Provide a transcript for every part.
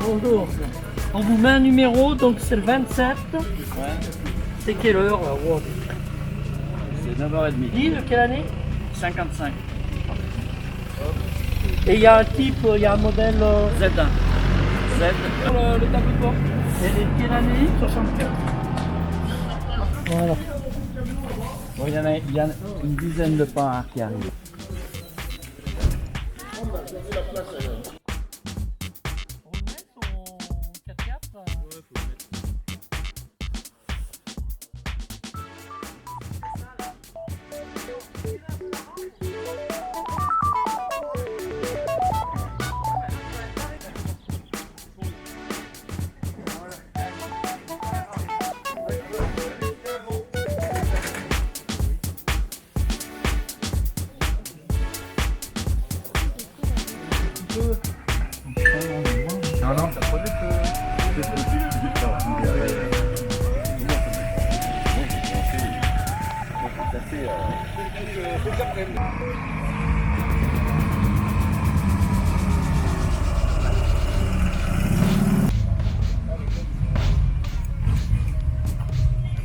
Bonjour. On vous met un numéro, donc c'est le 27. Ouais. C'est quelle heure là? Wow. C'est 9h30. Dis de quelle année? 55. Et il y a un type, il y a un modèle. Z1. Z. Le tableau de bord. Et de quelle année? 64. Voilà. Bon, il y a une dizaine de pas qui arrivent. Non, non, ça produit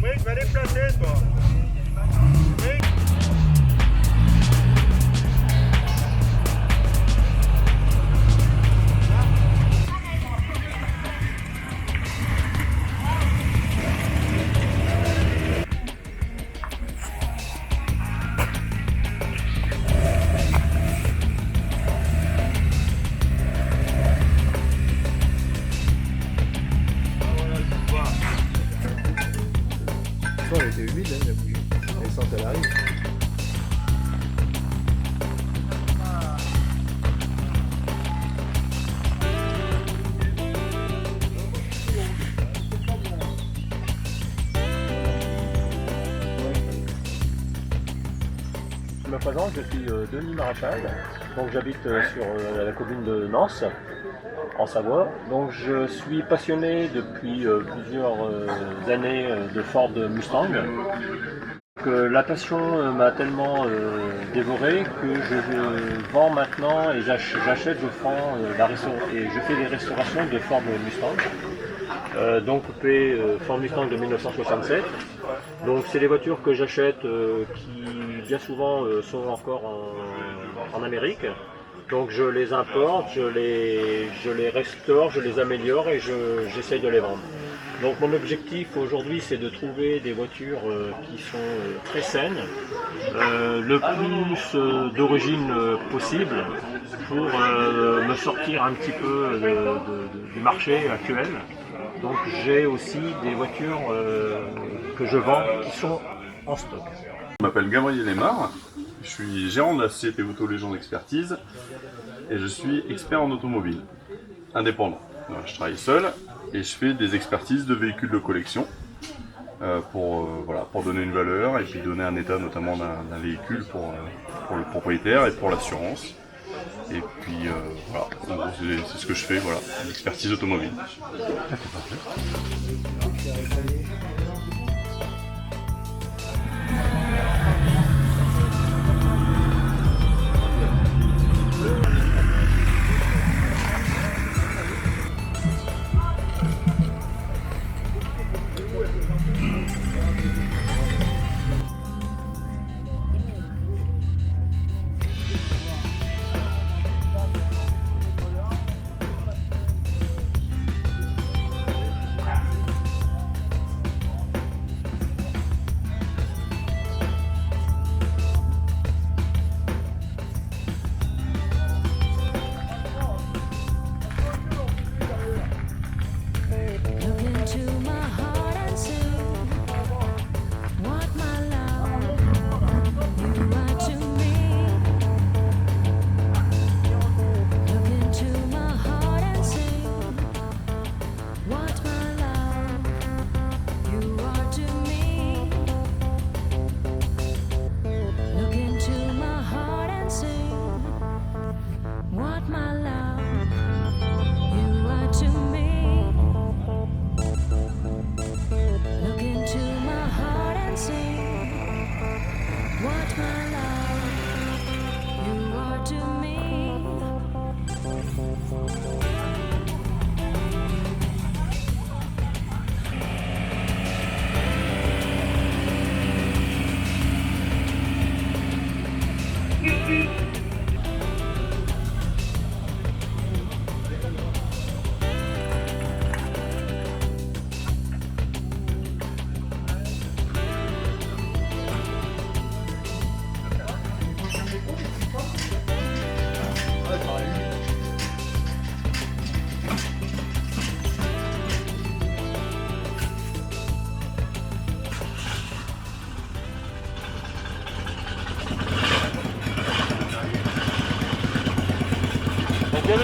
Oui, je vais aller placer, toi. Oui. Elle était humide, hein, la bougie. Elle sent qu'elle arrive. Je me présente, je suis Denis Maréchal, donc j'habite sur la commune de Nance, en Savoie. Donc je suis passionné depuis plusieurs années de Ford Mustang. La passion m'a tellement dévoré que je vends maintenant et j'achète, et je fais des restaurations de Ford Mustang. Donc coupé Ford Mustang de 1967. Donc c'est des voitures que j'achète qui bien souvent sont encore en Amérique. Donc je les importe, je les restaure, je les améliore et j'essaye de les vendre. Donc mon objectif aujourd'hui c'est de trouver des voitures qui sont très saines, le plus d'origine possible pour me sortir un petit peu du marché actuel. Donc j'ai aussi des voitures que je vends qui sont en stock. Je m'appelle Gabriel Aymar, je suis gérant de la société Auto Légende Expertise et je suis expert en automobile, indépendant. Voilà, je travaille seul et je fais des expertises de véhicules de collection pour donner une valeur et puis donner un état notamment d'un véhicule pour le propriétaire et pour l'assurance. Et puis voilà, en gros, c'est ce que je fais, voilà, l'expertise automobile.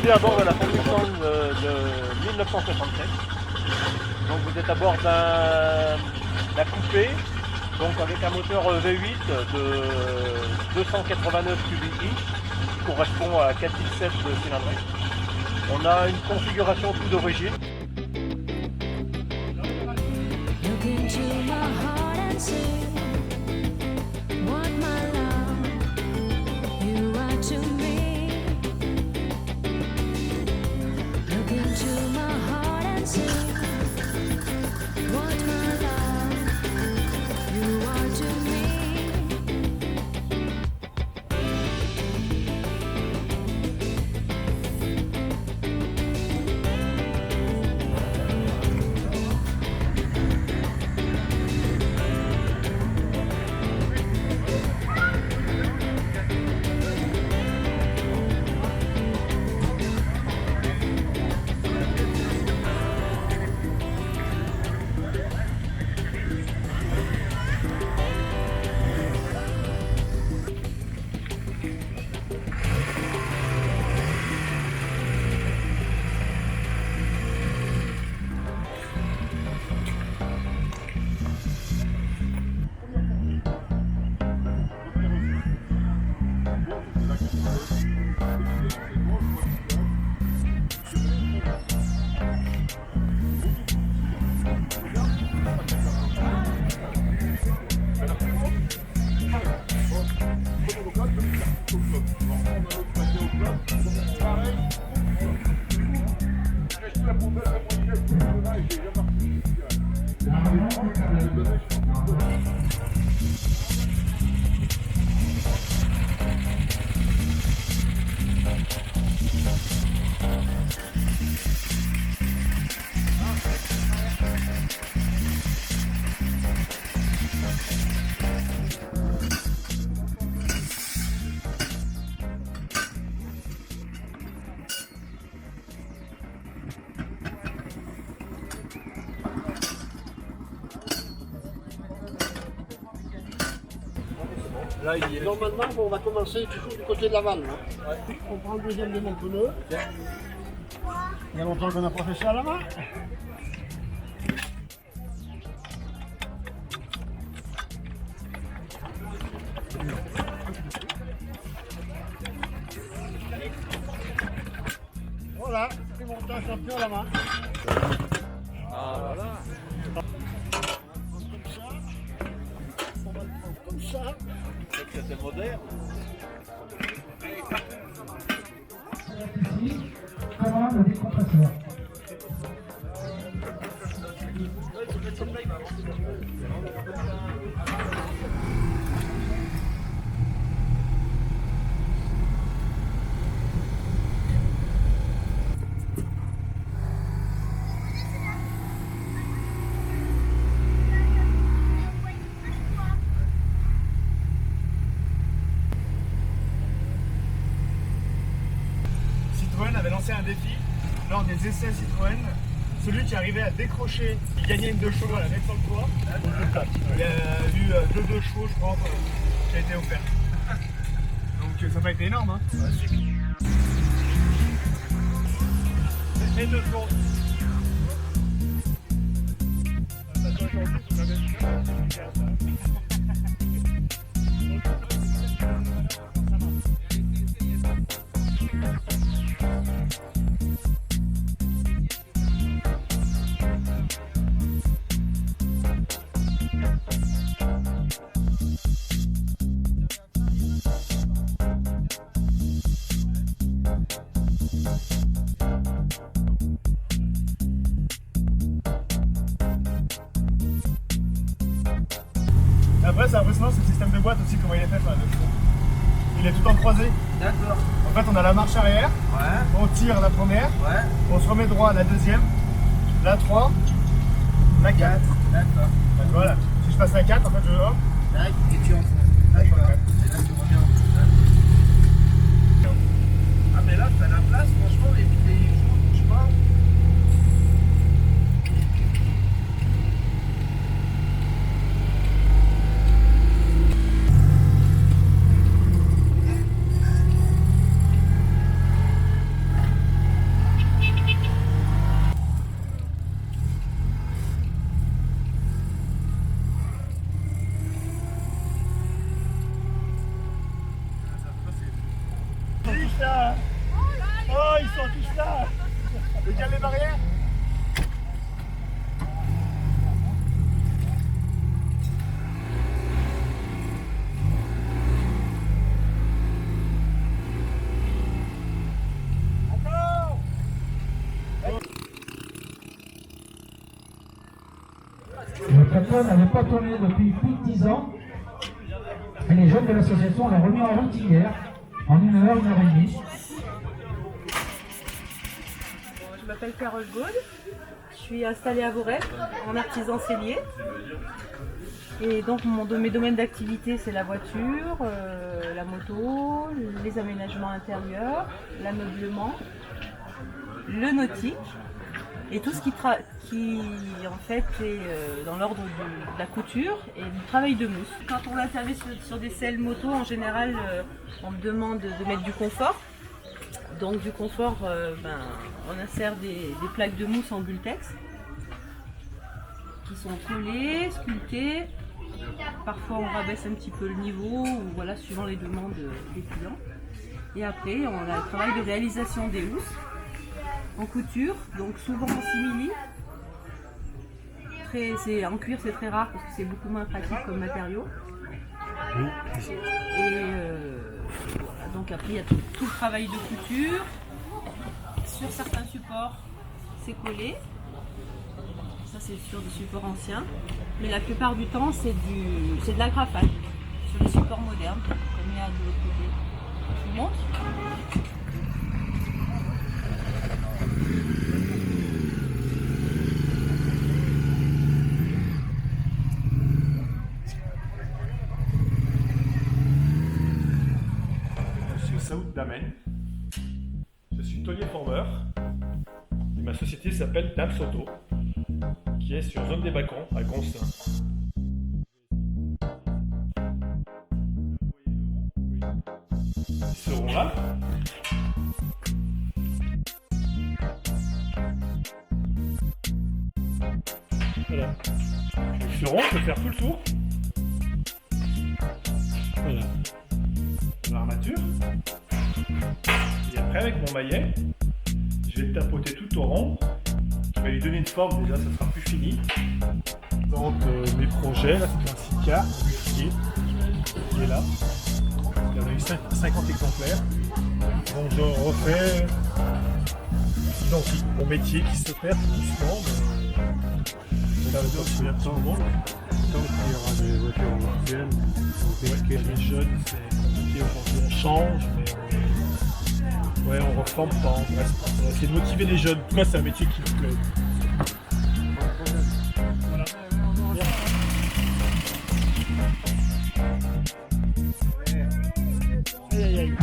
aujourd'hui à bord de la Ferguson de 1967. Donc vous êtes à bord d'un coupé, donc avec un moteur V8 de 289 cubic, qui correspond à 4007 de cylindrée. On a une configuration tout d'origine. Look into my heart and say what my love you are to me. Look into my heart and say what my love you are to me. Là, il est... Normalement, on va commencer toujours du côté de la vanne. Hein. On prend le deuxième de mon pneu. Il y a longtemps qu'on n'a pas fait ça à la main. Voilà, c'est mon temps champion à la main. Ah, voilà. On va le prendre comme ça. C'est moderne. Citroën avait lancé un défi lors des essais Citroën. Celui qui arrivait à décrocher, il gagnait une 2 chevaux à la mettre sur le toit. Il y a eu 2 chevaux, je crois, qui a été offert. Donc ça n'a pas été énorme. Hein. Et 2 chevaux. Après, c'est impressionnant ce système de boîte aussi, comment il est fait. Il est tout en croisé. D'accord. En fait, on a la marche arrière, Ouais. on tire la première, Ouais. on se remet droit à la deuxième, la 3, la 4. D'accord. Donc voilà, si je passe la 4, en fait, je hop. Tac, et tu entres. D'accord. Et là, tu reviens. Ah, mais là, t'as la place, franchement, les jours ne bougent pas. tous là. Oh, ils sont tous là. Regarde les barrières. Le tracteur n'avait pas tourné depuis plus de 10 ans. Et les jeunes de l'association l'ont remis en route hier, en 1 heure et demie. Je m'appelle Carole Gaude, je suis installée à Vorep en artisan sellier. Et donc mes domaines d'activité c'est la voiture, la moto, les aménagements intérieurs, l'ameublement, le nautique et tout ce qui en fait est dans l'ordre de la couture et du travail de mousse. Quand on intervient sur des selles moto, en général on me demande de mettre du confort. Donc du confort, on insère des plaques de mousse en Bultex qui sont collées, sculptées. Parfois on rabaisse un petit peu le niveau, ou voilà, suivant les demandes des clients. Et après on a le travail de réalisation des housses en couture, donc souvent en simili. En cuir c'est très rare parce que c'est beaucoup moins pratique comme matériau. Et voilà, donc après il y a tout le travail de couture. Sur certains supports c'est collé. Ça c'est sur des supports anciens. Mais la plupart du temps c'est de l'agrafage sur les supports modernes, comme il y a de l'autre côté. Je vous montre. Saoud Damen. Je suis tôlier formeur et ma société s'appelle Dams Auto, qui est sur zone des Bacons à Gonsin. Ils seront là. Voilà. Ils seront, je vais faire tout le tour. Voilà. L'armature. Et après avec mon maillet, je vais le tapoter tout au rond. Je vais lui donner une forme, déjà ça sera plus fini. Donc mes projets, là c'est un Sika qui est là. Il y en a eu 50 exemplaires. Donc je refais identique. Mon métier qui se perd doucement, mais ça veut dire que tout le monde. Tant qu'il y aura des voitures anciennes, Les jeunes, c'est compliqué aujourd'hui, on change, mais on reforme pas, on reste. On va essayer de motiver les jeunes. En tout cas, c'est un métier qui me plaît. Voilà. Aïe aïe aïe.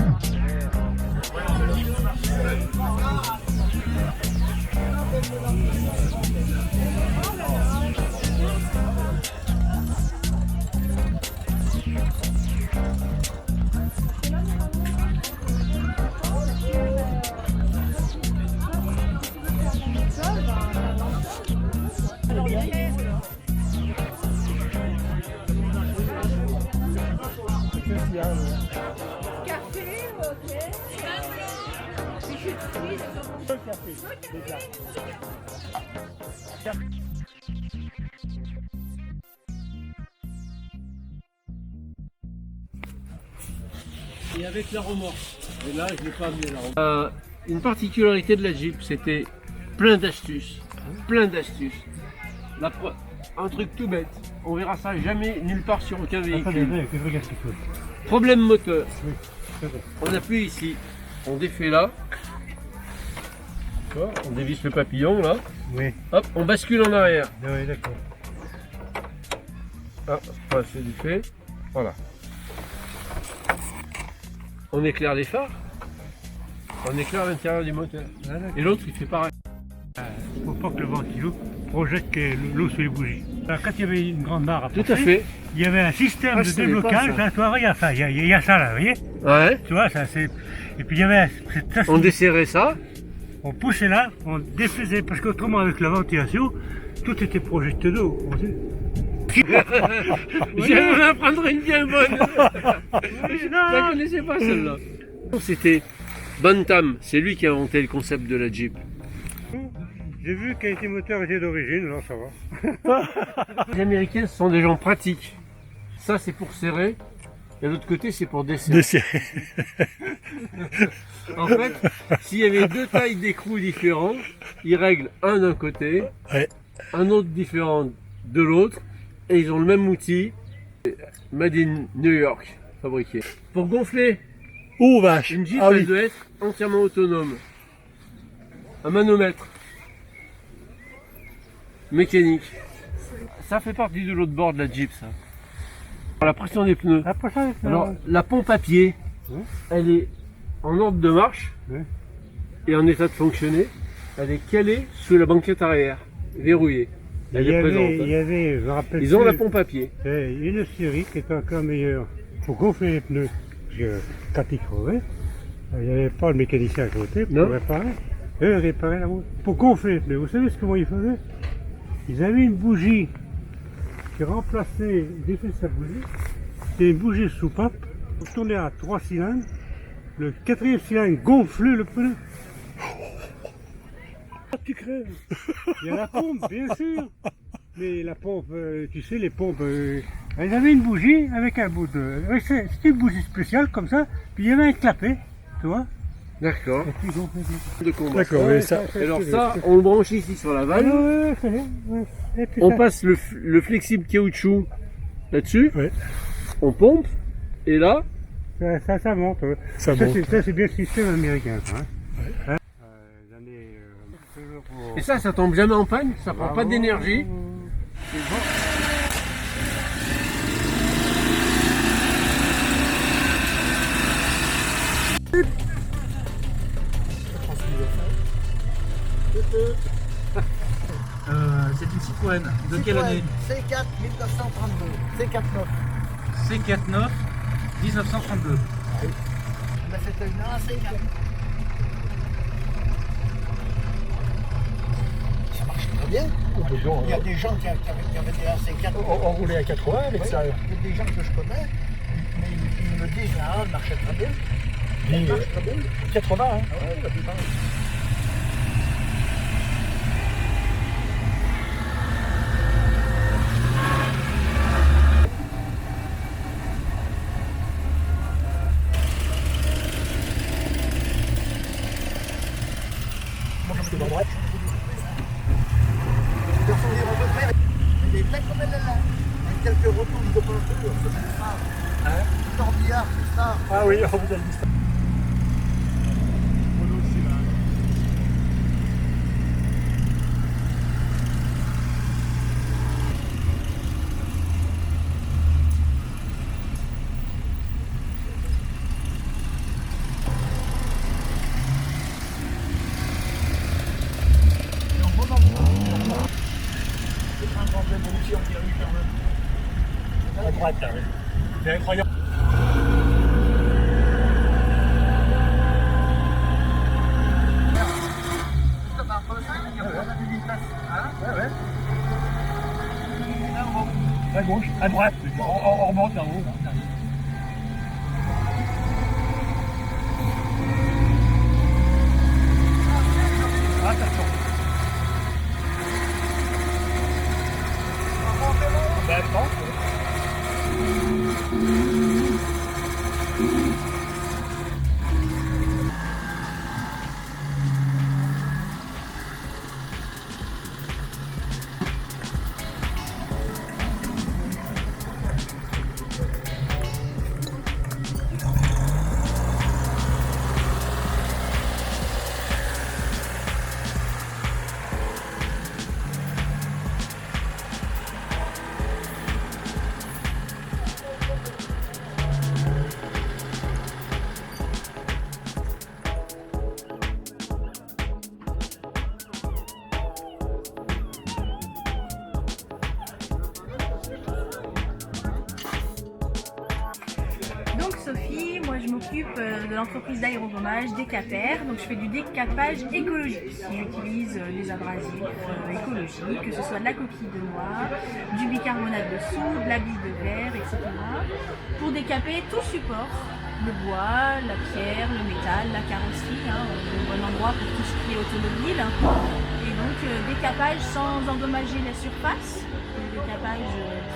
Et avec la remorque. Et là, je n'ai pas amené la remorque. Une particularité de la Jeep, c'était plein d'astuces. Plein d'astuces. Un truc tout bête. On verra ça jamais nulle part sur aucun véhicule. Problème moteur. On appuie ici. On défait là. On dévisse le papillon là. Oui. Hop, on bascule en arrière. Oui, d'accord. Ah, c'est du fait. Voilà. On éclaire les phares. On éclaire l'intérieur du moteur. Et l'autre il fait pareil. Il ne faut pas que le ventilo projette l'eau sur les bougies. Alors, quand il y avait une grande barre à Tout à fait. il y avait un système de déblocage. Là, tu vois, regarde ça, il y a ça là, vous voyez? Ouais. Tu vois, ça c'est. Et puis il y avait. On desserrait ça. On poussait là, on défaisait, parce qu'autrement avec la ventilation, tout était projeté d'eau. Je vous en prendrai une bien bonne. Je ne la connaissais pas celle-là. C'était Bantam, c'est lui qui a inventé le concept de la Jeep. J'ai vu quel était moteur était d'origine, alors ça va. Les Américains sont des gens pratiques. Ça, c'est pour serrer. Et l'autre côté, c'est pour desserrer. En fait, s'il y avait deux tailles d'écrou différents, ils règlent un d'un côté, un autre différent de l'autre, et ils ont le même outil, made in New York, fabriqué. Pour gonfler une Jeep, elle doit être entièrement autonome. Un manomètre mécanique. Ça fait partie de l'autre bord de la Jeep, ça. La pression des pneus. Alors, la pompe à pied, elle est en ordre de marche et en état de fonctionner. Elle est calée sous la banquette arrière, verrouillée. Elle est présente. Ils ont la pompe à pied. Une série qui est encore meilleure pour gonfler les pneus. Parce que quand ils crevaient, il n'y avait pas le mécanicien à côté pour réparer. Eux réparaient la route. Pour gonfler les pneus, vous savez comment ils faisaient? Ils avaient une bougie qui remplaçait l'effet de sa bougie. C'était une bougie soupape. Vous tournez à 3 cylindres. Le 4e cylindre gonflait le pneu. Tu crèves. Il y a la pompe, bien sûr. Mais la pompe, tu sais, les pompes, elles avaient une bougie avec un bout de... C'était une bougie spéciale comme ça. Puis il y avait un clapet, tu vois. D'accord. D'accord, et ça, alors ça, on le branche ici sur la vanne. On passe le flexible caoutchouc là-dessus. On pompe. Et là, ça monte. Ça c'est bien le système américain. Hein. Et ça tombe jamais en panne. Ça prend pas d'énergie. C'est une Citroën. De quelle année? C4 1932. C4 9. C4 9 1932. Oui. On a fait une C4. Ça marche très bien. Il y a des gens qui avaient des C4. On roulait à 80 avec ça. Il y a des gens que je connais, mais ils me disent ah, elle marchait très bien. Elle marche très bien. 80, hein? Ah ouais, la plupart. Elle est pleine comme elle est là. Avec quelques retouches de peinture, c'est ça. Corbillard, c'est ça. Ah oui, on vous a dit ça. À droite, là, oui. C'est incroyable. À gauche, à droite, on remonte en haut. Attention. Ben, non. Donc Sophie, moi je m'occupe de l'entreprise d'aérogommage Décaper, donc je fais du décapage écologique. J'utilise des abrasifs écologiques, que ce soit de la coquille de noix, du bicarbonate de soude, de la bille de verre, etc. pour décaper tout support le bois, la pierre, le métal, la carrosserie, hein, un bon endroit pour tout ce qui est automobile. Et donc décapage sans endommager la surface, décapage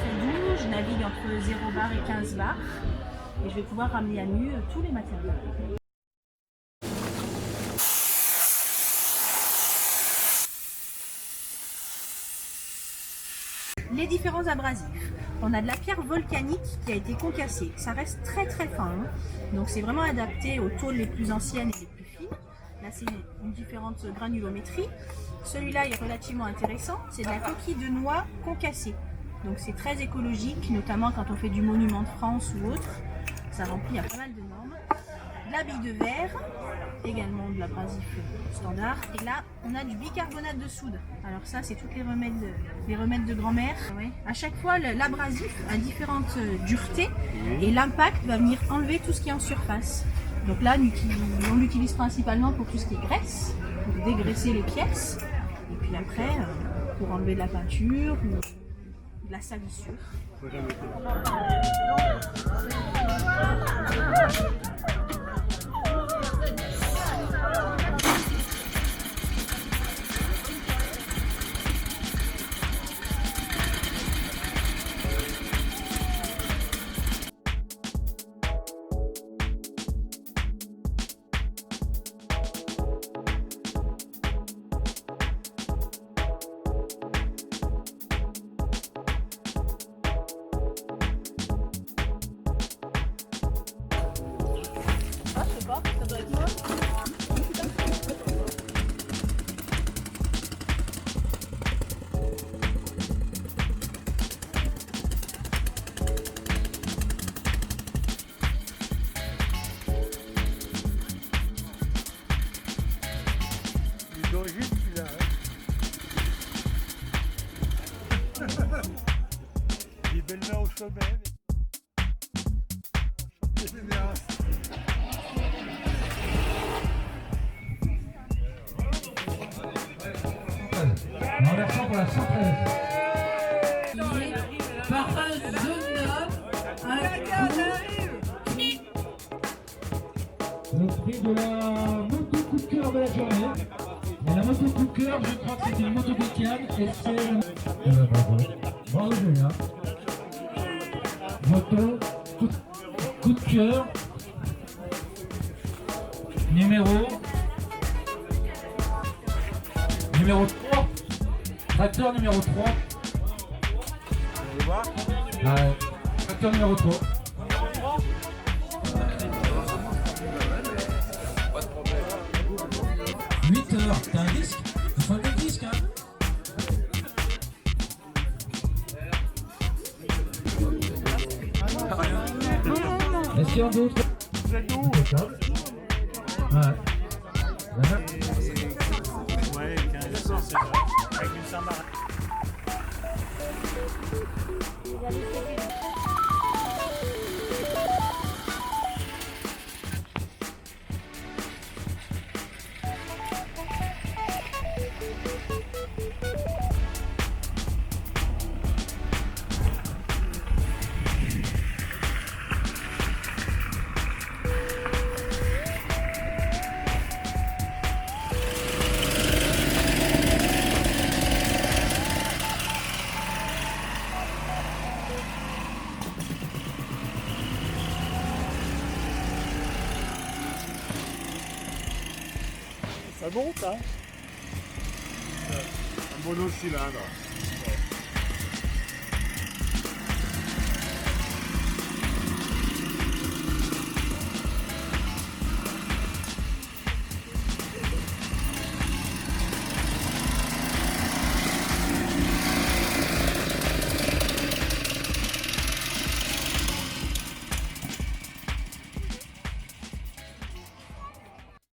très doux, je navigue entre 0 bar et 15 bars et je vais pouvoir ramener à nu tous les matériaux. Les différents abrasifs. On a de la pierre volcanique qui a été concassée. Ça reste très très fin. Hein. Donc c'est vraiment adapté aux tôles les plus anciennes et les plus fines. Là c'est une différente granulométrie. Celui-là est relativement intéressant. C'est de la coquille de noix concassée. Donc c'est très écologique, notamment quand on fait du monument de France ou autre. Ça remplit à pas mal de normes. De la bille de verre, également de l'abrasif standard. Et là, on a du bicarbonate de soude. Alors ça, c'est tous les remèdes de grand-mère. Ouais. À chaque fois, l'abrasif a différentes duretés et l'impact va venir enlever tout ce qui est en surface. Donc là, on l'utilise principalement pour tout ce qui est graisse, pour dégraisser les pièces. Et puis après, pour enlever de la peinture ou de la salissure. Des belles mains au sommet. En versant pour la 113. Parfum jaune neuf, Le prix de la moto coup de cœur de la journée. Et la moto coup de cœur, je crois que c'était une moto bécane et c'est... bravo. Bravo Julien. Moto coup de cœur. Numéro 3. Tracteur numéro 3. Tracteur numéro 3. 8 heures, t'as un disque? Il faut un disque, hein? Est-ce qu'il y a d'autres? Ouais. Ouais, 15 c'est vrai. Avec une Saint-Marin. Ça monte, hein? Un monocylindre.